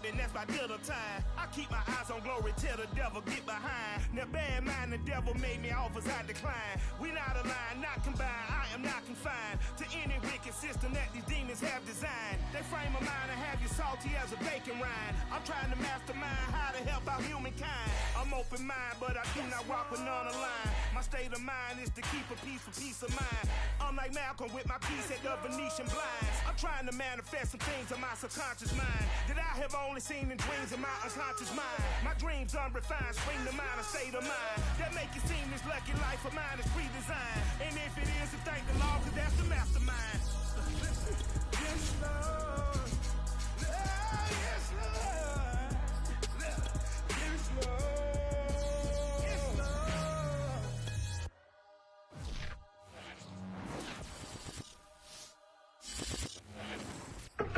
sleeping, that's my dinner time. I keep my eyes on glory till the devil get behind. Now bad mind, the devil made me offers I decline. We not aligned, not combined, I am not confined to any wicked system that these demons have designed. They frame a mind and have you salty as a bacon rind. I'm trying to mastermind how to help out humankind. I'm open mind, but I do not walk with none aligned. My state of mind is to keep a peace for peace of mind. Unlike Malcolm with my piece at the Venetian blinds. I'm trying to manifest some things in my subconscious mind that I have only seen in dreams in my unconscious mind. My dreams unrefined, spring to mind, a state of mind that make it seem this lucky life of mine is pre-designed. And if it is, then thank the Lord, cause that's the mastermind. Yes, Lord. Yes, Lord. Yes, Lord.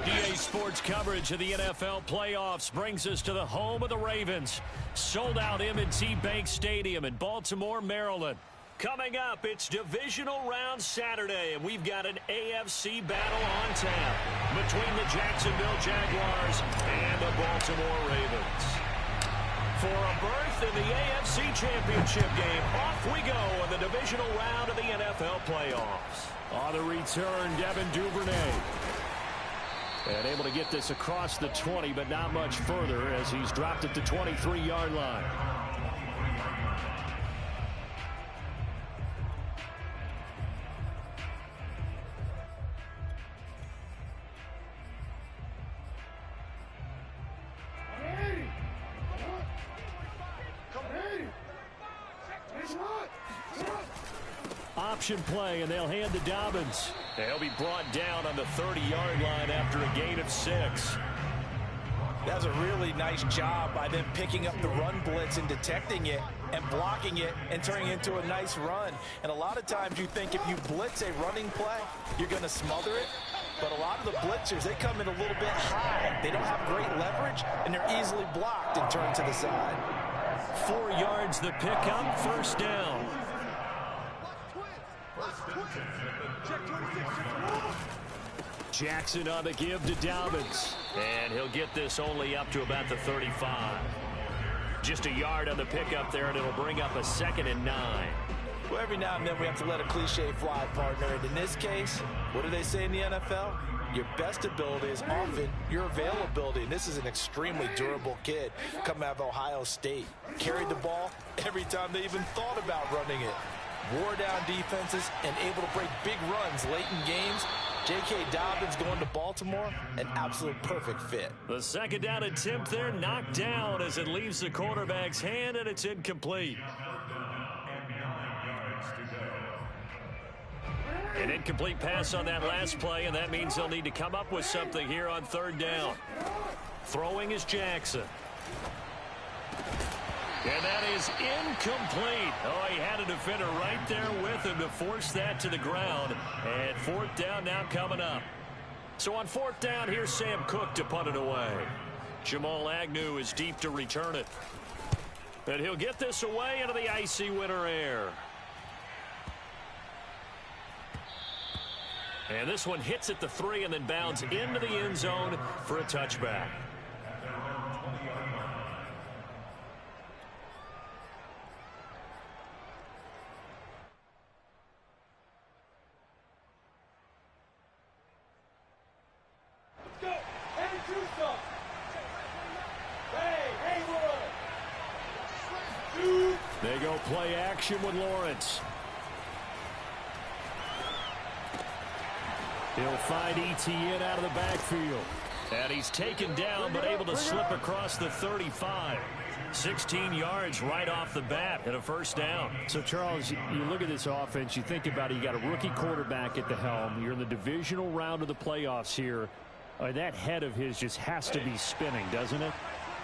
EA Sports coverage of the NFL playoffs brings us to the home of the Ravens. Sold out M&T Bank Stadium in Baltimore, Maryland. Coming up, it's Divisional Round Saturday, and we've got an AFC battle on tap between the Jacksonville Jaguars and the Baltimore Ravens. For a berth in the AFC Championship game, off we go in the Divisional Round of the NFL playoffs. On the return, Devin Duvernay. And able to get this across the 20, but not much further as he's dropped it to 23-yard line. Option play, and they'll hand to Dobbins. He'll be brought down on the 30-yard line after a gain of 6. That was a really nice job by them picking up the run blitz and detecting it and blocking it and turning it into a nice run. And a lot of times you think if you blitz a running play, you're going to smother it. But a lot of the blitzers, they come in a little bit high. They don't have great leverage, and they're easily blocked and turned to the side. 4 yards the pickup, first down. Jackson on the give to Dobbins. And he'll get this only up to about the 35. Just a yard on the pickup there, and it'll bring up a 2nd and 9. Well, every now and then we have to let a cliche fly, partner. And in this case, what do they say in the NFL? Your best ability is often your availability. And this is an extremely durable kid coming out of Ohio State. Carried the ball every time they even thought about running it. Wore down defenses and able to break big runs late in games. J.K. Dobbins going to Baltimore, an absolute perfect fit. The second down attempt there knocked down as it leaves the quarterback's hand, and it's incomplete. An incomplete pass on that last play, and that means they'll need to come up with something here on 3rd down. Throwing is Jackson. And that is incomplete. Oh, he had a defender right there with him to force that to the ground. And 4th down now coming up. So on 4th down, here's Sam Cook to punt it away. Jamal Agnew is deep to return it. And he'll get this away into the icy winter air. And this one hits at the 3 and then bounds into the end zone for a touchback. They go play action with Lawrence. He'll find Etienne out of the backfield. And he's taken down but able to slip across the 35. 16 yards right off the bat and a first down. So, Charles, you look at this offense, you think about it, you got a rookie quarterback at the helm. You're in the divisional round of the playoffs here. That head of his just has to be spinning, doesn't it?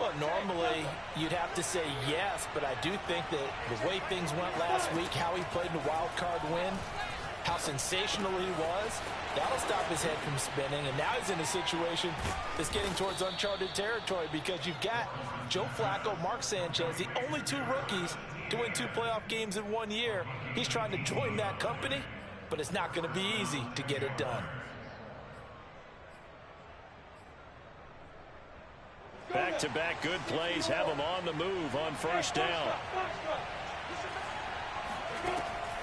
Well, normally you'd have to say yes, but I do think that the way things went last week, how he played in the wild card win, how sensational he was, that'll stop his head from spinning. And now he's in a situation that's getting towards uncharted territory because you've got Joe Flacco, Mark Sanchez, the only 2 rookies to win 2 playoff games in 1 year. He's trying to join that company, but it's not going to be easy to get it done. Back-to-back good plays have him on the move on first down.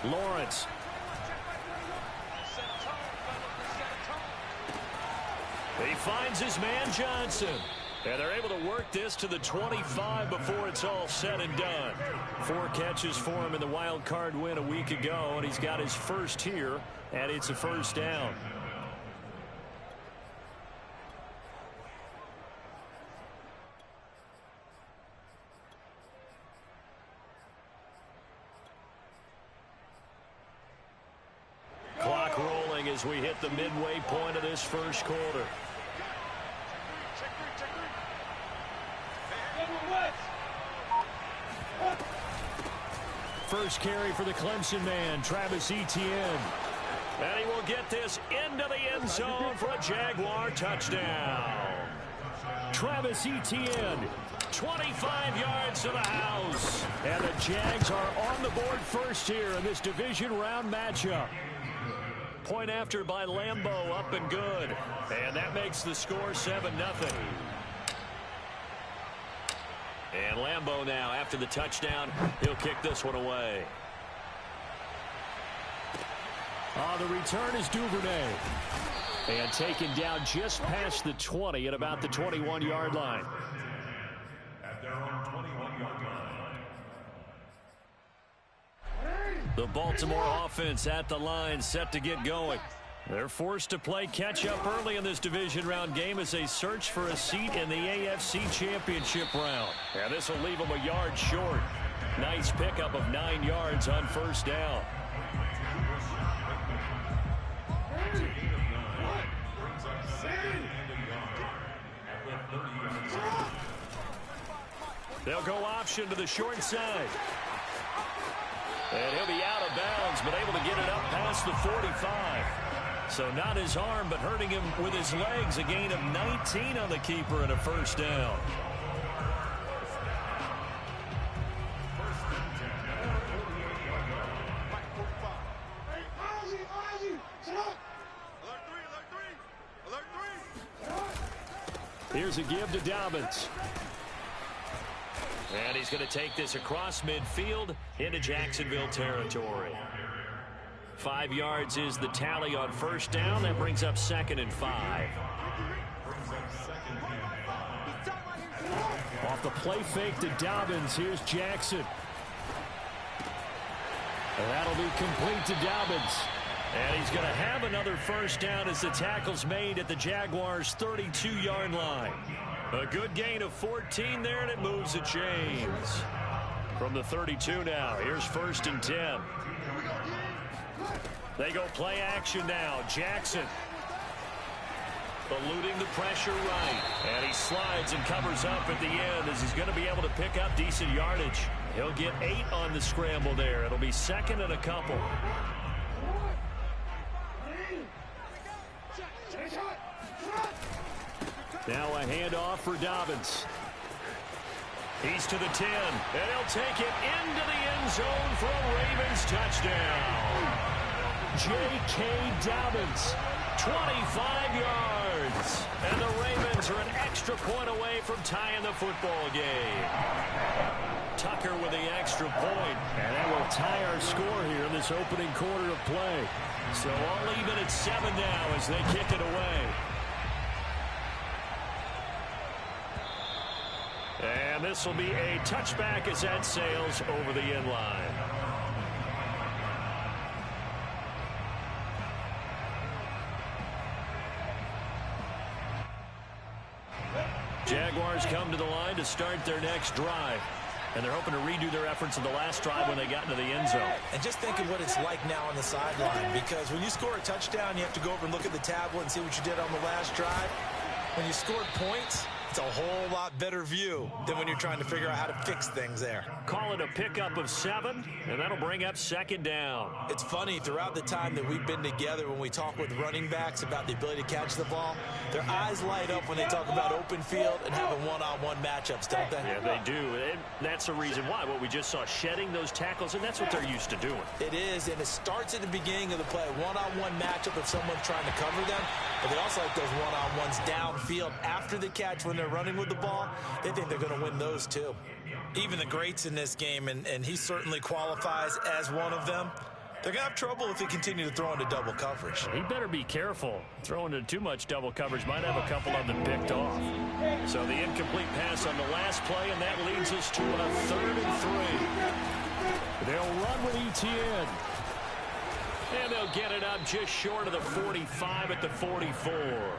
Lawrence. He finds his man Johnson. And they're able to work this to the 25 before it's all said and done. 4 catches for him in the wild card win a week ago, and he's got his first here, and it's a first down. Clock rolling as we hit the midway point of this first quarter. First carry for the Clemson man, Travis Etienne. And he will get this into the end zone for a Jaguar touchdown. Travis Etienne, 25 yards to the house. And the Jags are on the board first here in this division round matchup. Point after by Lambeau, up and good. And that makes the score 7-0. And Lambeau now, after the touchdown, he'll kick this one away. The return is Duvernay. And taken down just past the 20 at about the 21-yard line. At their own 21-yard line. The Baltimore offense at the line, set to get going. They're forced to play catch-up early in this division round game as they search for a seat in the AFC Championship round. And this will leave them a yard short. Nice pickup of 9 yards on first down. They'll go option to the short side. And he'll be out of bounds, but able to get it up past the 45. So not his arm, but hurting him with his legs. A gain of 19 on the keeper and a first down. Here's a give to Dobbins. And he's going to take this across midfield into Jacksonville territory. 5 yards is the tally on first down. That brings up 2nd and 5. Off the play fake to Dobbins. Here's Jackson. And that'll be complete to Dobbins. And he's going to have another first down as the tackle's made at the Jaguars' 32-yard line. A good gain of 14 there, and it moves the chains. From the 32 now, here's 1st and 10. They go play action now. Jackson eluding the pressure right. And he slides and covers up at the end as he's going to be able to pick up decent yardage. He'll get 8 on the scramble there. It'll be 2nd and a couple. Now a handoff for Dobbins. He's to the 10, and he'll take it into the end zone for a Ravens touchdown. J.K. Dobbins, 25 yards. And the Ravens are an extra point away from tying the football game. Tucker with the extra point. And that will tie our score here in this opening quarter of play. So all even at 7 now as they kick it away. And this will be a touchback as that sails over the end line. Jaguars come to the line to start their next drive. And they're hoping to redo their efforts in the last drive when they got into the end zone. And just think of what it's like now on the sideline. Because when you score a touchdown, you have to go over and look at the tablet and see what you did on the last drive. When you scored points, it's a whole lot better view than when you're trying to figure out how to fix things there. Call it a pickup of 7, and that'll bring up 2nd down. It's funny, throughout the time that we've been together, when we talk with running backs about the ability to catch the ball, their eyes light up when they talk about open field and having one-on-one matchups, don't they? Yeah, they do. And that's the reason why. What we just saw, shedding those tackles, and that's what they're used to doing. It is, and it starts at the beginning of the play. One-on-one matchup if someone's trying to cover them, but they also like those one-on-ones downfield after the catch when they're running with the ball, they think they're going to win those too. Even the greats in this game, and he certainly qualifies as one of them, they're going to have trouble if they continue to throw into double coverage. He better be careful. Throwing into too much double coverage might have a couple of them picked off. So the incomplete pass on the last play, and that leads us to a 3rd and 3. They'll run with Etienne. And they'll get it up just short of the 45 at the 44.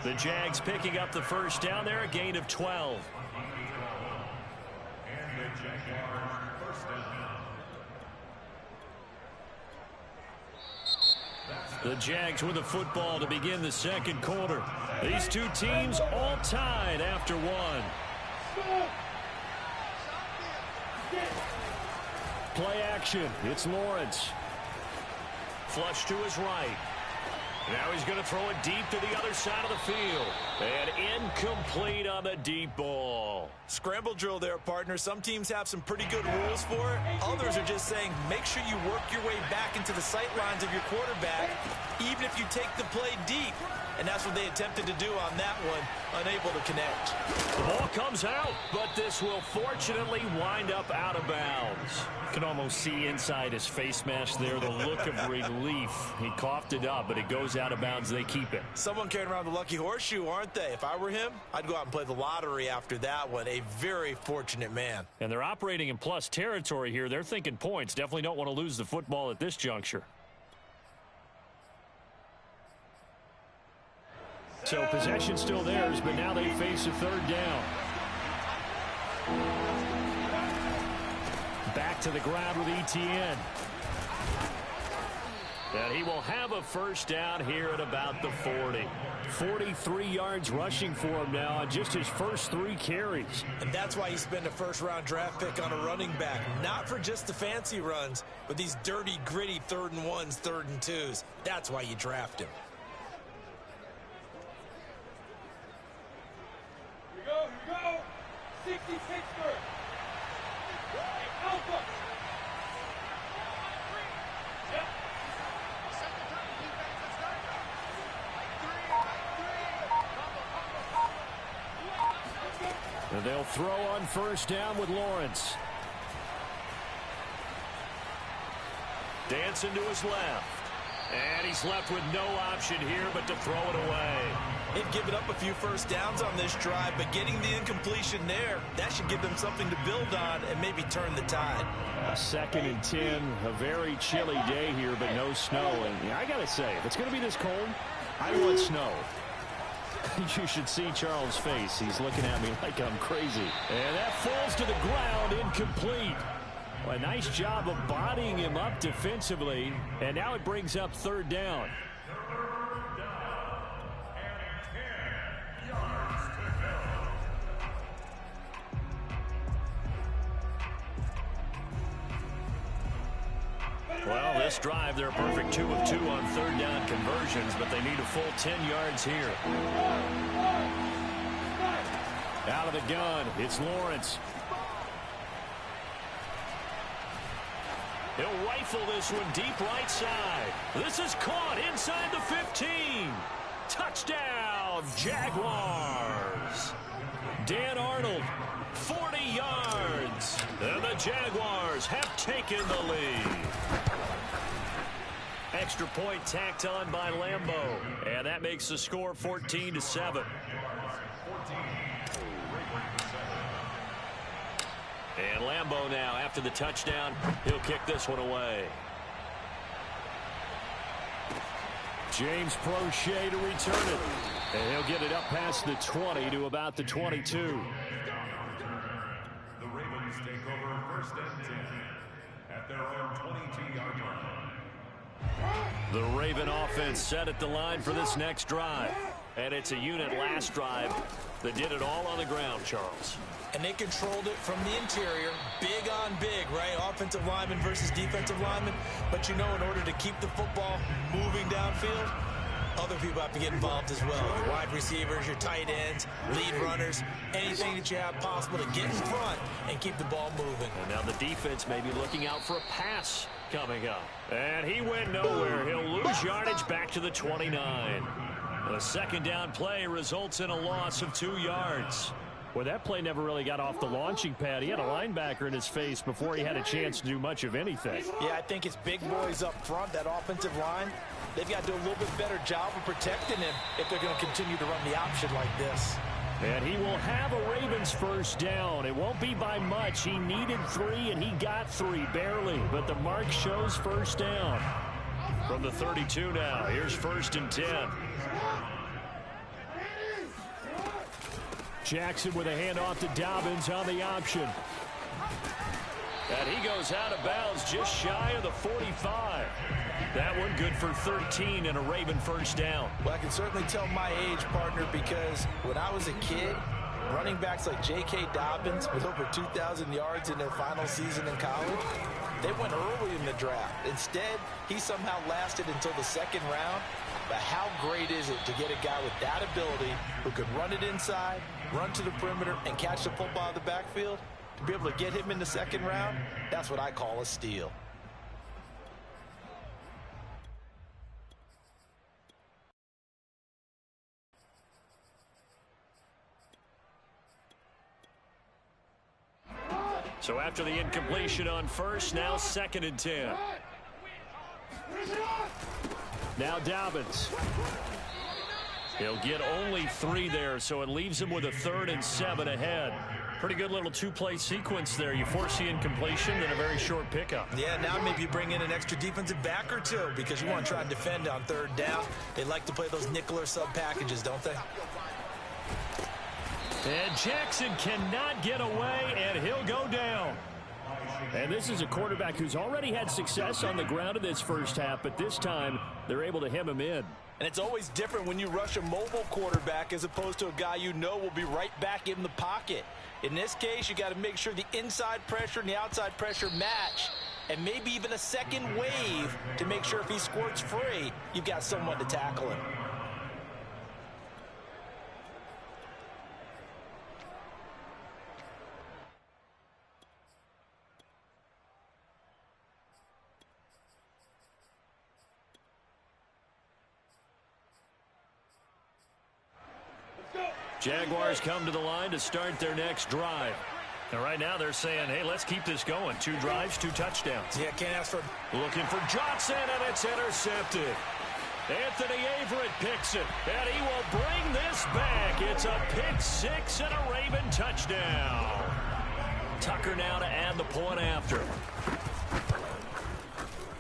The Jags picking up the first down there, a gain of 12. The Jags with the football to begin the second quarter. These two teams all tied after one. Play action. It's Lawrence. Flush to his right. Now he's going to throw it deep to the other side of the field. And incomplete on the deep ball. Scramble drill there, partner. Some teams have some pretty good rules for it. Others are just saying make sure you work your way back into the sight lines of your quarterback, even if you take the play deep. And that's what they attempted to do on that one, unable to connect. The ball comes out, but this will fortunately wind up out of bounds. You can almost see inside his face mask there the look of relief. He coughed it up, but it goes out of bounds. They keep it. Someone carrying around the lucky horseshoe, aren't they? If I were him, I'd go out and play the lottery after that one. A very fortunate man. And they're operating in plus territory here. They're thinking points. Definitely don't want to lose the football at this juncture. So possession still theirs, but now they face a 3rd down. Back to the ground with Etienne. And he will have a first down here at about the 40. 43 yards rushing for him now on just his first 3 carries. And that's why you spend a first-round draft pick on a running back. Not for just the fancy runs, but these dirty, gritty 3rd and 1s, 3rd and 2s. That's why you draft him. Here we go. 60 Pittsburgh. Alpha. Yep. And they'll throw on first down with Lawrence. Dancing to his left. And he's left with no option here but to throw it away. They've given up a few first downs on this drive, but getting the incompletion there, that should give them something to build on and maybe turn the tide. 2nd and 10, a very chilly day here, but no snow. And I got to say, if it's going to be this cold, I want snow. You should see Charles' face. He's looking at me like I'm crazy. And that falls to the ground, incomplete. Well, a nice job of bodying him up defensively, and now it brings up 3rd down. Well, this drive, they're a perfect 2 of 2 on 3rd down conversions, but they need a full 10 yards here. Out of the gun, it's Lawrence. He'll rifle this one deep right side. This is caught inside the 15. Touchdown, Jaguars. Dan Arnold, 40 yards. And the Jaguars have taken the lead. Extra point tacked on by Lambeau. And that makes the score 14-7. And Lambeau now, after the touchdown, he'll kick this one away. James Prochet to return it. And he'll get it up past the 20 to about the 22. The Ravens take over 1st and 10 at their own 22-yard line. The Raven offense set at the line for this next drive. And it's a unit last drive that did it all on the ground, Charles. And they controlled it from the interior, big on big, right? Offensive lineman versus defensive lineman. But you know, in order to keep the football moving downfield, other people have to get involved as well. Your wide receivers, your tight ends, lead runners, anything that you have possible to get in front and keep the ball moving. And now the defense may be looking out for a pass coming up. And he went nowhere. He'll lose yardage back to the 29. A second down play results in a loss of 2 yards. Well, that play never really got off the launching pad. He had a linebacker in his face before he had a chance to do much of anything. Yeah, I think it's big boys up front, that offensive line. They've got to do a little bit better job of protecting him if they're going to continue to run the option like this. And he will have a Ravens first down. It won't be by much. He needed 3, and he got 3, barely. But the mark shows first down. From the 32 now, here's 1st and 10. Jackson with a handoff to Dobbins on the option. And he goes out of bounds just shy of the 45. That one good for 13 and a Raven first down. Well, I can certainly tell my age, partner, because when I was a kid, running backs like J.K. Dobbins with over 2,000 yards in their final season in college, they went early in the draft. Instead, he somehow lasted until the 2nd round. But how great is it to get a guy with that ability who could run it inside, run to the perimeter, and catch the football out of the backfield? To be able to get him in the 2nd round, that's what I call a steal. So after the incompletion on first, now 2nd and 10. Now Dobbins. He'll get only 3 there, so it leaves him with a 3rd and 7 ahead. Pretty good little 2-play sequence there. You force the incompletion, then a very short pickup. Yeah, now maybe you bring in an extra defensive back or 2 because you want to try and defend on 3rd down. They like to play those nickel or sub packages, don't they? And Jackson cannot get away, and he'll go down. And this is a quarterback who's already had success on the ground in this first half, but this time they're able to hem him in. And it's always different when you rush a mobile quarterback as opposed to a guy you know will be right back in the pocket. In this case, you got to make sure the inside pressure and the outside pressure match, and maybe even a second wave to make sure if he squirts free, you've got someone to tackle him. Jaguars come to the line to start their next drive. And right now they're saying, hey, let's keep this going. 2 drives, 2 touchdowns. Yeah, can't ask for... Looking for Johnson, and it's intercepted. Anthony Averett picks it, and he will bring this back. It's a pick 6 and a Raven touchdown. Tucker now to add the point after.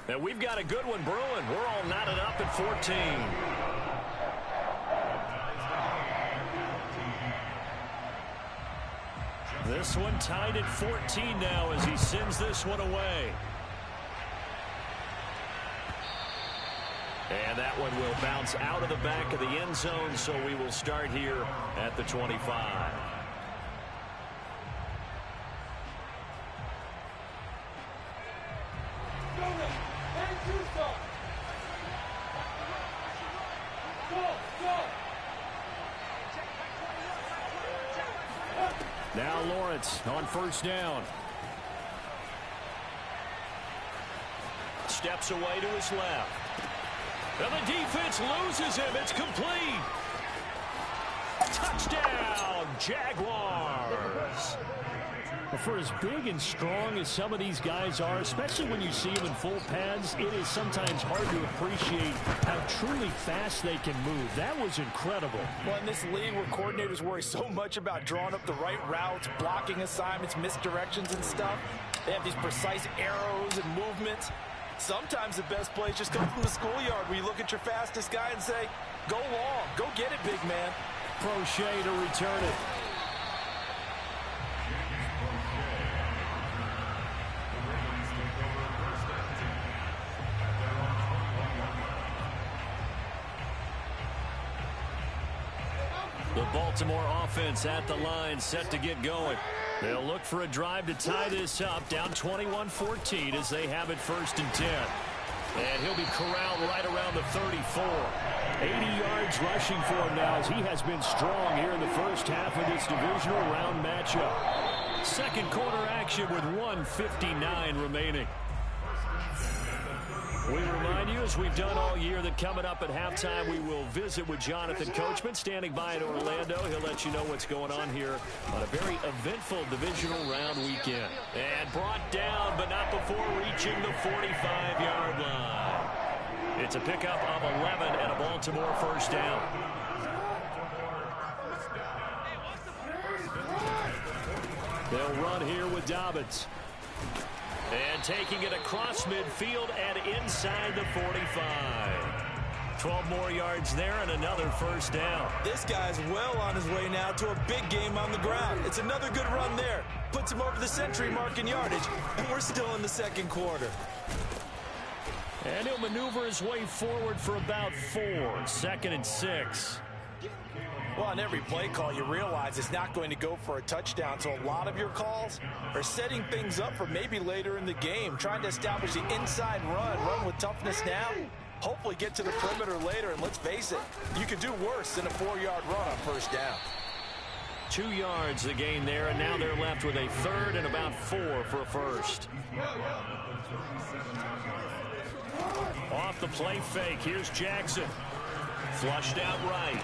And we've got a good one brewing. We're all knotted up at 14. This one tied at 14 now as he sends this one away. And that one will bounce out of the back of the end zone, so we will start here at the 25. Now Lawrence on first down. Steps away to his left. And the defense loses him. It's complete. Touchdown, Jaguars. But for as big and strong as some of these guys are, especially when you see them in full pads, it is sometimes hard to appreciate how truly fast they can move. That was incredible. Well, in this league where coordinators worry so much about drawing up the right routes, blocking assignments, misdirections and stuff, they have these precise arrows and movements. Sometimes the best plays just come from the schoolyard where you look at your fastest guy and say, go long, go get it, big man. Crochet to return it. The Baltimore offense at the line, set to get going. They'll look for a drive to tie this up, down 21-14 as they have it 1st and 10. And he'll be corralled right around the 34. 80 yards rushing for him now as he has been strong here in the first half of this divisional round matchup. Second quarter action with 1:59 remaining. We remind you, as we've done all year, that coming up at halftime, we will visit with Jonathan Coachman, standing by in Orlando. He'll let you know what's going on here on a very eventful divisional round weekend. And brought down, but not before reaching the 45-yard line. It's a pickup of 11 and a Baltimore first down. They'll run here with Dobbins. And taking it across midfield and inside the 45. 12 more yards there and another first down. This guy's well on his way now to a big game on the ground. It's another good run there. Puts him over the century mark in yardage, and we're still in the second quarter. And he'll maneuver his way forward for about 4. 2nd and 6. Well, on every play call, you realize it's not going to go for a touchdown, so a lot of your calls are setting things up for maybe later in the game, trying to establish the inside run with toughness now, hopefully get to the perimeter later, and let's face it, you could do worse than a 4-yard run on first down. 2 yards the gain there, and now they're left with a 3rd and about 4 for a first. Off the play fake, here's Jackson. Flushed out right.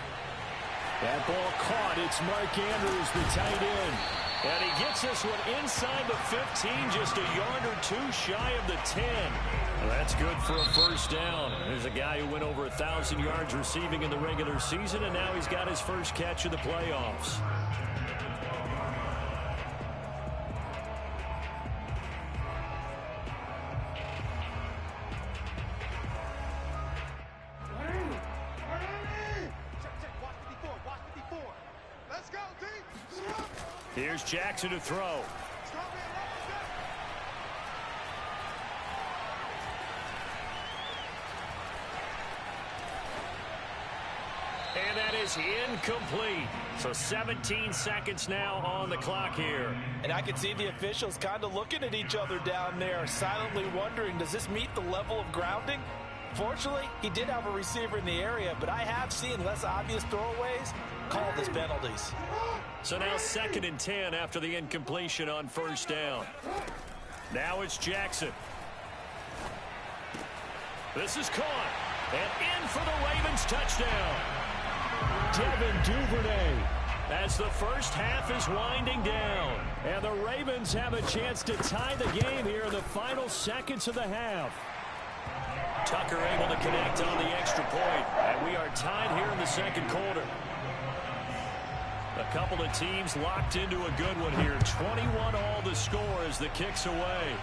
That ball caught. It's Mark Andrews, the tight end. And he gets this one inside the 15, just a yard or 2 shy of the 10. Well, that's good for a first down. There's a guy who went over 1,000 yards receiving in the regular season, and now he's got his first catch of the playoffs. Here's Jackson to throw. And that is incomplete. So 17 seconds now on the clock here. And I can see the officials kind of looking at each other down there, silently wondering, does this meet the level of grounding? Fortunately, he did have a receiver in the area, but I have seen less obvious throwaways called as penalties. So now 2nd and 10 after the incompletion on first down. Now it's Jackson. This is caught. And in for the Ravens touchdown. Devin Duvernay. As the first half is winding down. And the Ravens have a chance to tie the game here in the final seconds of the half. Tucker able to connect on the extra point. And we are tied here in the second quarter. A couple of teams locked into a good one here. 21 all the score as the kick's away.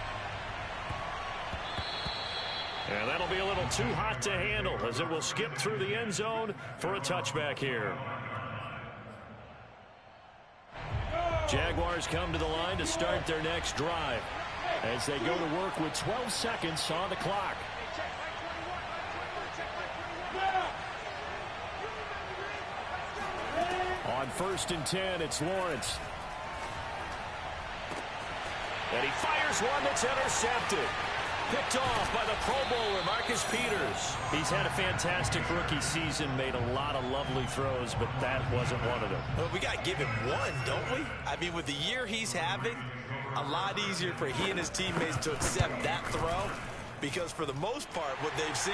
And that'll be a little too hot to handle as it will skip through the end zone for a touchback here. Jaguars come to the line to start their next drive as they go to work with 12 seconds on the clock. On 1st and 10, it's Lawrence. And he fires one that's intercepted. Picked off by the Pro Bowler, Marcus Peters. He's had a fantastic rookie season, made a lot of lovely throws, but that wasn't one of them. Well, we got to give him one, don't we? I mean, with the year he's having, a lot easier for he and his teammates to accept that throw. Because for the most part, what they've seen,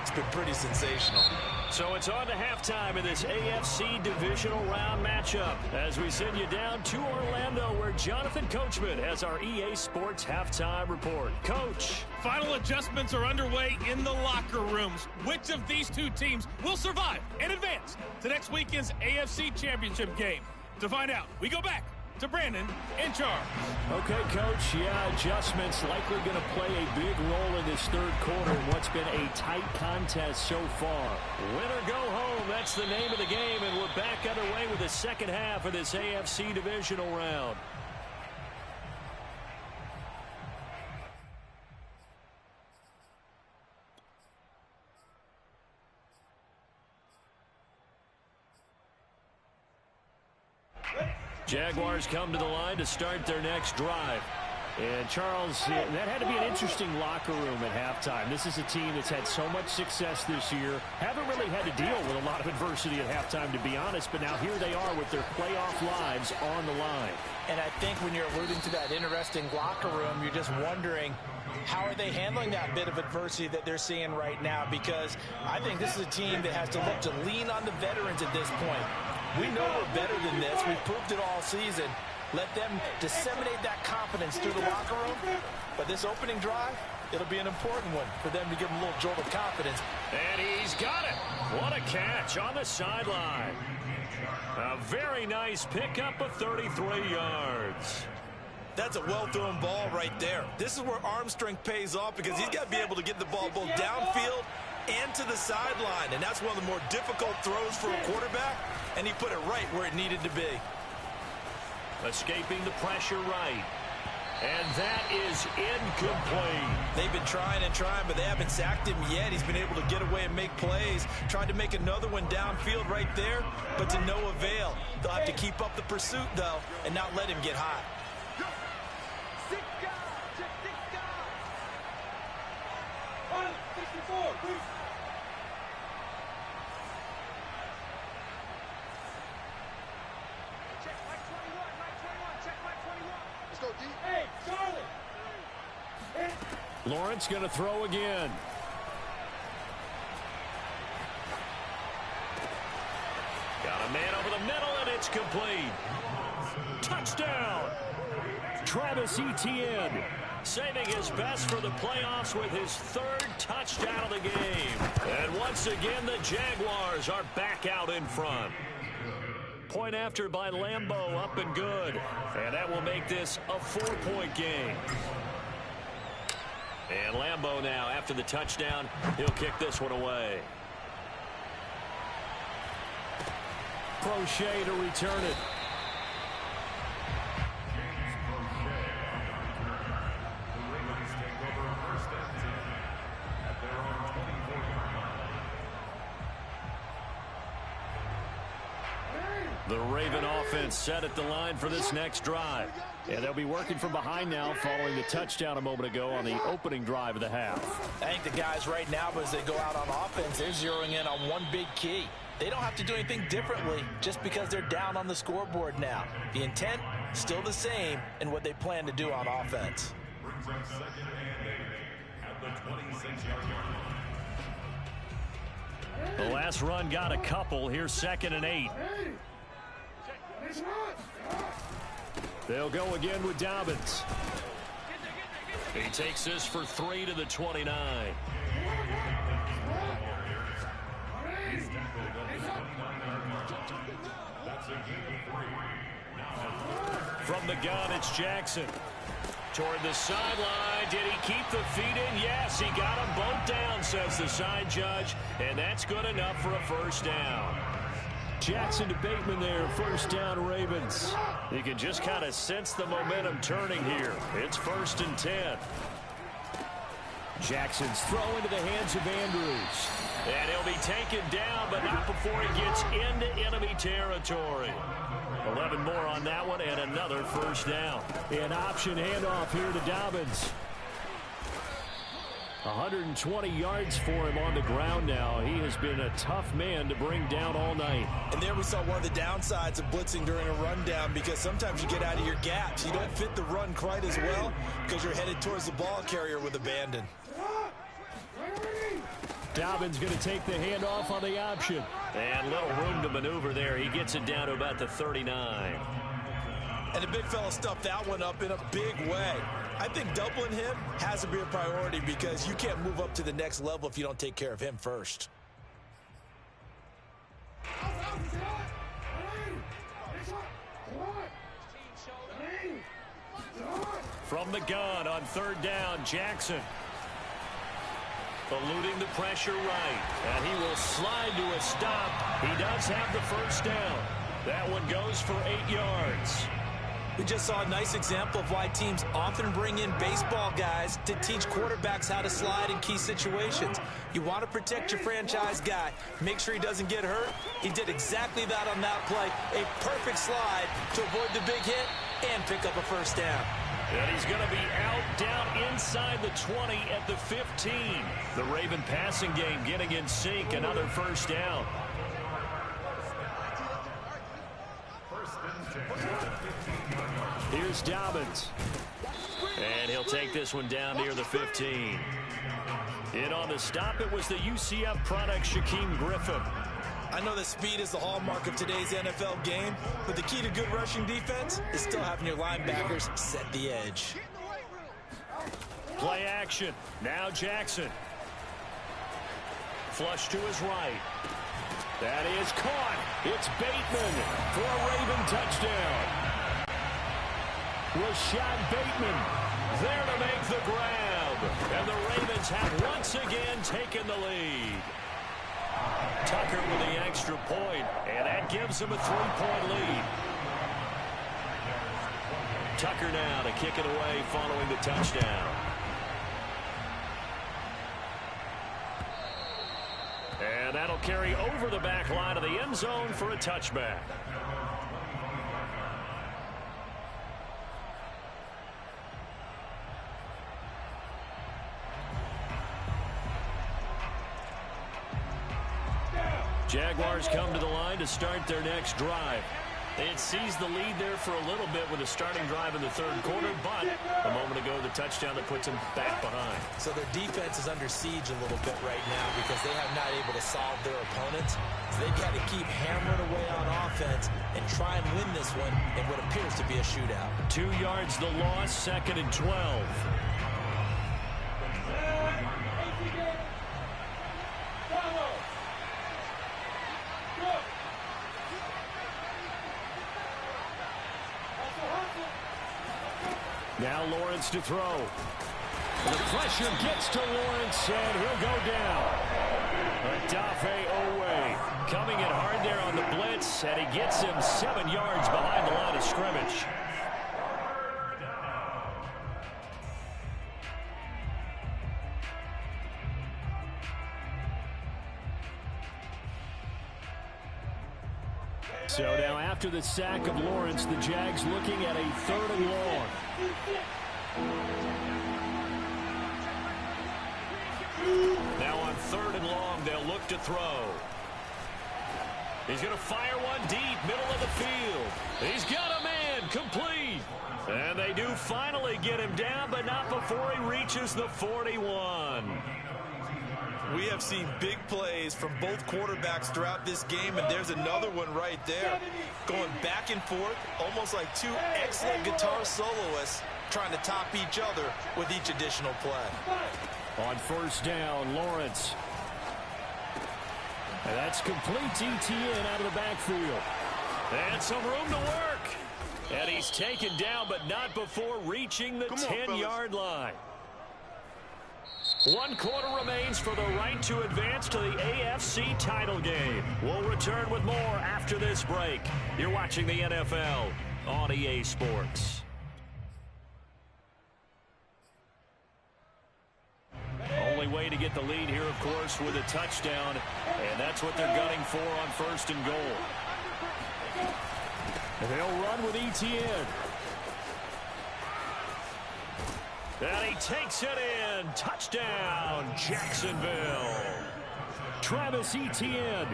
it's been pretty sensational. So it's on to halftime in this AFC divisional round matchup as we send you down to Orlando where Jonathan Coachman has our EA Sports halftime report. Coach. Final adjustments are underway in the locker rooms. Which of these two teams will survive and advance to next weekend's AFC Championship game? To find out, we go back to Brandon and Charles. Okay, Coach. Yeah, adjustments likely going to play a big role in this third quarter in what's been a tight contest so far. Win or go home, that's the name of the game, and we're back underway with the second half of this AFC divisional round. Jaguars come to the line to start their next drive. And, Charles, that had to be an interesting locker room at halftime. This is a team that's had so much success this year. Haven't really had to deal with a lot of adversity at halftime, to be honest. But now here they are with their playoff lives on the line. And I think when you're alluding to that interesting locker room, you're just wondering, how are they handling that bit of adversity that they're seeing right now? Because I think this is a team that has to look to lean on the veterans at this point. We know we're better than this. We've proved it all season. Let them disseminate that confidence through the locker room. But this opening drive, it'll be an important one for them to give them a little jolt of confidence. And he's got it. What a catch on the sideline. A very nice pickup of 33 yards. That's a well-thrown ball right there. This is where arm strength pays off because he's got to be able to get the ball both downfield and to the sideline. And that's one of the more difficult throws for a quarterback. And he put it right where it needed to be. Escaping the pressure right. And that is incomplete. They've been trying and trying, but they haven't sacked him yet. He's been able to get away and make plays. Tried to make another one downfield right there, but to no avail. They'll have to keep up the pursuit, though, and not let him get hot. Lawrence going to throw again. Got a man over the middle, and it's complete. Touchdown! Travis Etienne saving his best for the playoffs with his third touchdown of the game. And once again, the Jaguars are back out in front. Point after by Lambeau, up and good. And that will make this a 4-point game. And Lambeau now, after the touchdown, he'll kick this one away. Prochet to return it. The Raven offense set at the line for this next drive. Yeah, they'll be working from behind now following the touchdown a moment ago on the opening drive of the half. I think the guys right now, as they go out on offense, they're zeroing in on one big key. They don't have to do anything differently just because they're down on the scoreboard now. The intent, still the same in what they plan to do on offense. Brings up 2nd and 8 at the 26-yard line. The last run got a couple. Here's 2nd and 8. They'll go again with Dobbins. He takes this for 3 to the 29. From the gun, it's Jackson. Toward the sideline. Did he keep the feet in? Yes, he got them both down, says the side judge. And that's good enough for a first down. Jackson to Bateman there, first down Ravens. You can just kind of sense the momentum turning here. It's 1st and 10. Jackson's throw into the hands of Andrews. And he'll be taken down, but not before he gets into enemy territory. 11 more on that one, and another first down. An option handoff here to Dobbins. 120 yards for him on the ground now. He has been a tough man to bring down all night. And there we saw one of the downsides of blitzing during a rundown, because sometimes you get out of your gaps. You don't fit the run quite as well because you're headed towards the ball carrier with abandon. Dobbins going to take the handoff on the option. And little room to maneuver there. He gets it down to about the 39. And the big fella stuffed that one up in a big way. I think doubling him has to be a priority because you can't move up to the next level if you don't take care of him first. From the gun on 3rd down, Jackson. Eluding the pressure right. And he will slide to a stop. He does have the first down. That one goes for 8 yards. We just saw a nice example of why teams often bring in baseball guys to teach quarterbacks how to slide in key situations. You want to protect your franchise guy. Make sure he doesn't get hurt. He did exactly that on that play. A perfect slide to avoid the big hit and pick up a first down. And he's going to be out down inside the 20 at the 15. The Raven passing game getting in sync. Another first down. Here's Dobbins. And he'll take this one down near the 15. In on the stop, it was the UCF product, Shaquem Griffin. I know that speed is the hallmark of today's NFL game, but the key to good rushing defense is still having your linebackers set the edge. Play action. Now Jackson. Flush to his right. That is caught. It's Bateman for a Raven touchdown. Rashad Bateman there to make the grab. And the Ravens have once again taken the lead. Tucker with the extra point, and that gives him a 3-point lead. Tucker now to kick it away following the touchdown. And that'll carry over the back line of the end zone for a touchback. Jaguars come to the line to start their next drive. They had seized the lead there for a little bit with a starting drive in the third quarter, but a moment ago the touchdown that puts them back behind. So their defense is under siege a little bit right now because they have not able to solve their opponents. So they've got to keep hammering away on offense and try and win this one in what appears to be a shootout. 2 yards the loss, 2nd and 12. Now Lawrence to throw. The pressure gets to Lawrence, and he'll go down. Odafe Oweh coming in hard there on the blitz, and he gets him 7 yards behind the line of scrimmage. So now after the sack of Lawrence, the Jags looking at a 3rd and long. Now on 3rd and long, they'll look to throw. He's going to fire one deep, middle of the field. He's got a man, complete. And they do finally get him down, but not before he reaches the 41. We have seen big plays from both quarterbacks throughout this game, and there's another one right there. Going back and forth, almost like two excellent guitar soloists trying to top each other with each additional play. On 1st down, Lawrence. And that's complete to Etienne out of the backfield. And some room to work. And he's taken down, but not before reaching the 10-yard line. 1 quarter remains for the right to advance to the AFC title game. We'll return with more after this break. You're watching the NFL on EA Sports. Only way to get the lead here, of course, with a touchdown. And that's what they're gunning for on 1st and goal. They'll run with Etienne. And he takes it in. Touchdown, Jacksonville. Travis Etienne,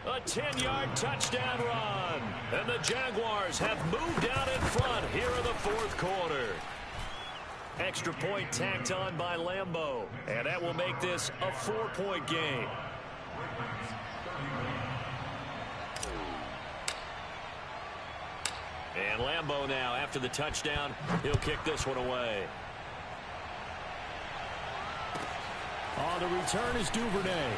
a 10-yard touchdown run. And the Jaguars have moved out in front here in the 4th quarter. Extra point tacked on by Lambeau. And that will make this a 4-point game. And Lambeau now, after the touchdown, he'll kick this one away. On the return is Duvernay.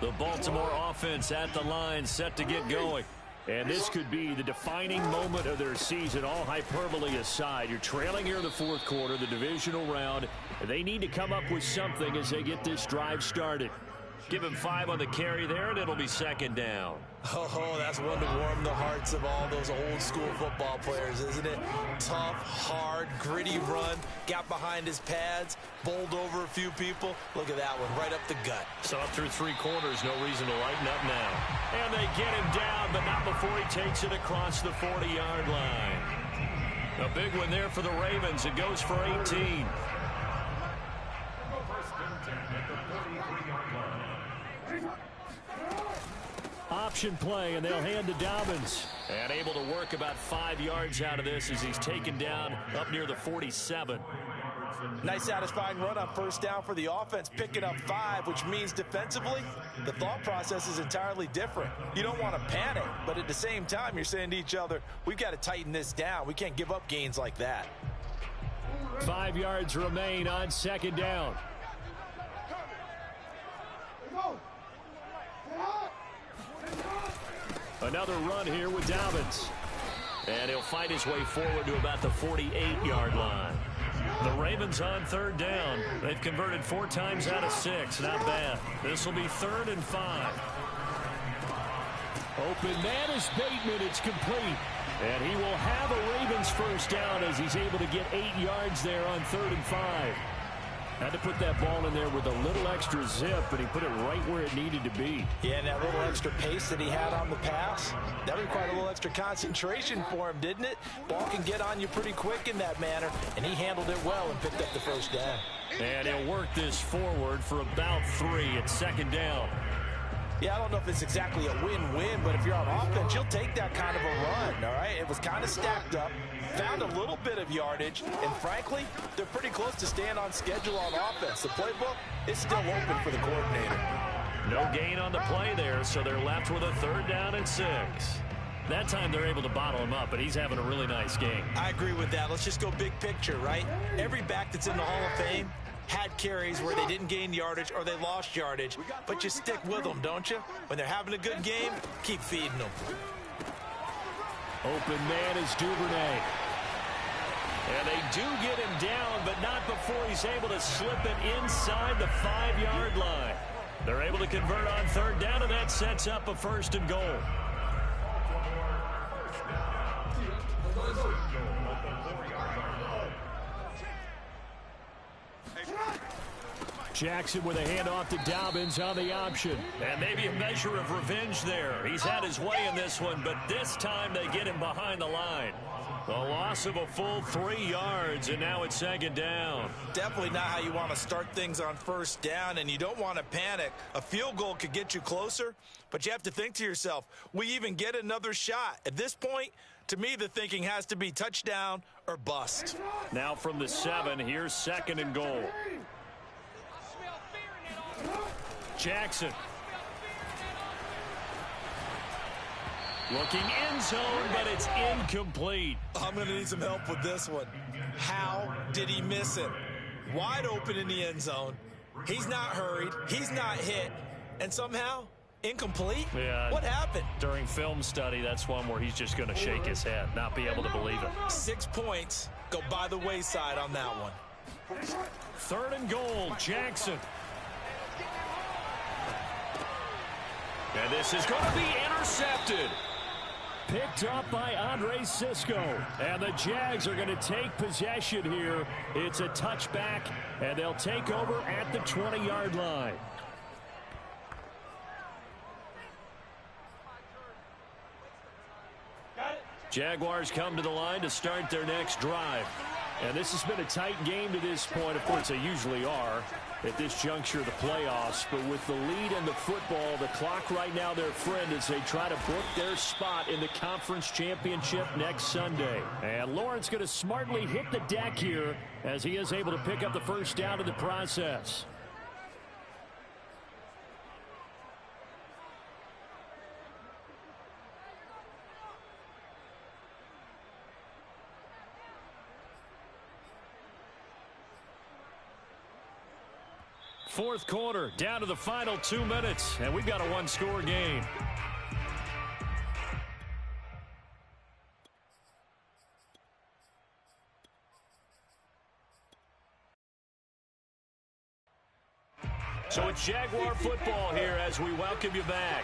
The Baltimore offense at the line, set to get going. And this could be the defining moment of their season, all hyperbole aside. You're trailing here in the 4th quarter, the divisional round. They need to come up with something as they get this drive started. Give him 5 on the carry there, and it'll be second down. Oh, that's one to warm the hearts of all those old-school football players, isn't it? Tough, hard, gritty run, got behind his pads, bowled over a few people. Look at that one, right up the gut. So up through 3 quarters, no reason to lighten up now. And they get him down, but not before he takes it across the 40-yard line. A big one there for the Ravens. It goes for 18. Option play, and they'll hand to Dobbins. And able to work about 5 yards out of this as he's taken down up near the 47. Nice satisfying run on first down for the offense, picking up 5, which means defensively, the thought process is entirely different. You don't want to panic, but at the same time, you're saying to each other, we've got to tighten this down. We can't give up gains like that. 5 yards remain on second down. Another run here with Dobbins. And he'll fight his way forward to about the 48-yard line. The Ravens on third down. They've converted 4 times out of 6. Not bad. This will be 3rd and 5. Open man is Bateman. It's complete. And he will have a Ravens first down as he's able to get 8 yards there on 3rd and 5. Had to put that ball in there with a little extra zip, but he put it right where it needed to be. Yeah, and that little extra pace that he had on the pass, that required a little extra concentration for him, didn't it? Ball can get on you pretty quick in that manner, and he handled it well and picked up the first down. And he'll work this forward for about 3 at second down. Yeah, I don't know if it's exactly a win-win, but if you're on offense, you'll take that kind of a run, all right? It was kind of stacked up, found a little bit of yardage, and frankly, they're pretty close to staying on schedule on offense. The playbook is still open for the coordinator. No gain on the play there, so they're left with a 3rd down and 6. That time they're able to bottle him up, but he's having a really nice game. I agree with that. Let's just go big picture, right? Every back that's in the Hall of Fame had carries where they didn't gain yardage or they lost yardage, but you stick with them, don't you? When they're having a good game, keep feeding them. Open man is Duvernay. And they do get him down, but not before he's able to slip it inside the 5-yard line. They're able to convert on 3rd down, and that sets up a 1st and goal. Jackson with a handoff to Dobbins on the option. And maybe a measure of revenge there. He's had his way in this one, but this time they get him behind the line. A loss of a full 3 yards, and now it's second down. Definitely not how you want to start things on first down, and you don't want to panic. A field goal could get you closer, but you have to think to yourself, we even get another shot. At this point, to me, the thinking has to be touchdown or bust. Now from the 7, here's 2nd and goal. Jackson. Looking end zone, but it's incomplete. I'm going to need some help with this one. How did he miss it? Wide open in the end zone. He's not hurried. He's not hit. And somehow, incomplete? Yeah. What happened? During film study, that's one where he's just going to shake his head, not be able to believe it. 6 points go by the wayside on that one. 3rd and goal, Jackson. And this is going to be intercepted. Picked up by Andre Cisco. And the Jags are going to take possession here. It's a touchback, and they'll take over at the 20-yard line. Jaguars come to the line to start their next drive. And this has been a tight game to this point. Of course, they usually are at this juncture of the playoffs. But with the lead in the football, the clock right now their friend as they try to book their spot in the conference championship next Sunday. And Lawrence going to smartly hit the deck here as he is able to pick up the first down in the process. Fourth quarter, down to the final 2 minutes, and we've got a one-score game. So it's Jaguar football here as we welcome you back.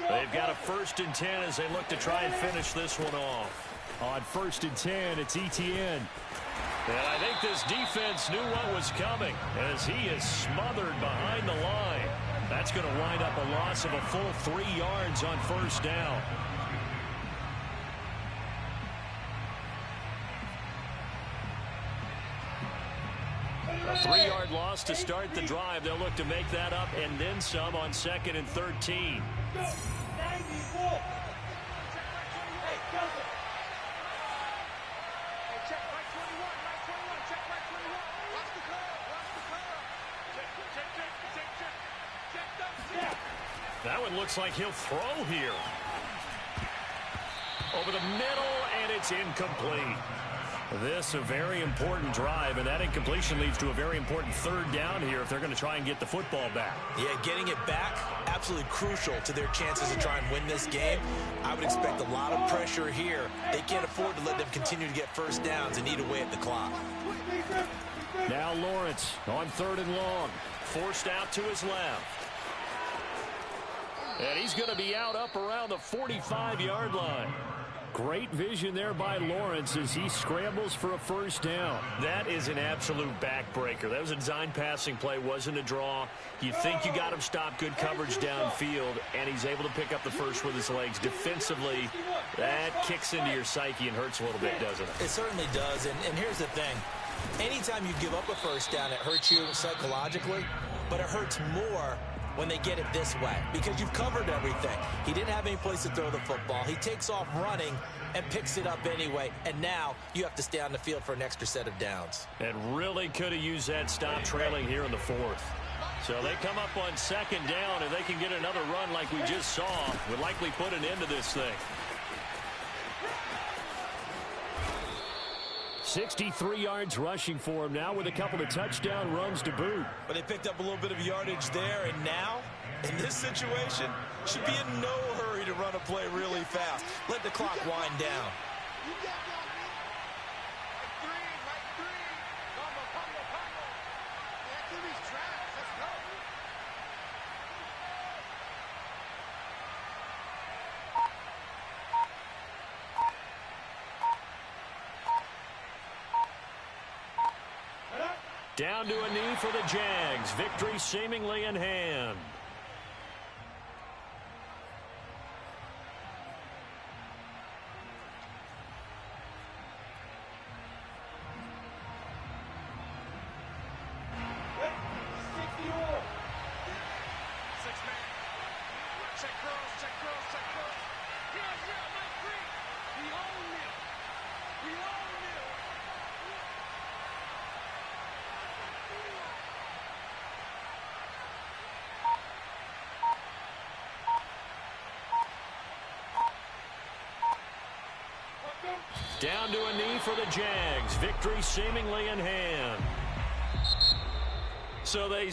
They've got a 1st and 10 as they look to try and finish this one off. On 1st and 10, it's Etienne. And I think this defense knew what was coming as he is smothered behind the line. That's going to wind up a loss of a full 3 yards on 1st down. A 3-yard loss to start the drive. They'll look to make that up and then some on 2nd and 13. That one looks like he'll throw here. Over the middle, and it's incomplete. This a very important drive, and that incompletion leads to a very important 3rd down here if they're going to try and get the football back. Yeah, getting it back, absolutely crucial to their chances to try and win this game. I would expect a lot of pressure here. They can't afford to let them continue to get 1st downs and eat away at the clock. Now Lawrence on 3rd and long. Forced out to his left. And he's going to be out up around the 45-yard line. Great vision there by Lawrence as he scrambles for a 1st down. That is an absolute backbreaker. That was a design passing play, wasn't a draw. You think you got him stopped, good coverage downfield, and he's able to pick up the 1st with his legs. Defensively, that kicks into your psyche and hurts a little bit, doesn't it? It certainly does, and here's the thing. Anytime you give up a 1st down, it hurts you psychologically, but it hurts more when they get it this way because you've covered everything. He didn't have any place to throw the football. He takes off running and picks it up anyway, and now you have to stay on the field for an extra set of downs. And really could have used that stop trailing here in the 4th. So they come up on 2nd down, and they can get another run like we just saw. Would likely put an end to this thing. 63 yards rushing for him now with a couple of touchdown runs to boot. But they picked up a little bit of yardage there, and now, in this situation, should be in no hurry to run a play really fast. Let the clock wind down. Down to a knee for the Jags. Victory seemingly in hand. Down to a knee for the Jags. Victory seemingly in hand. So they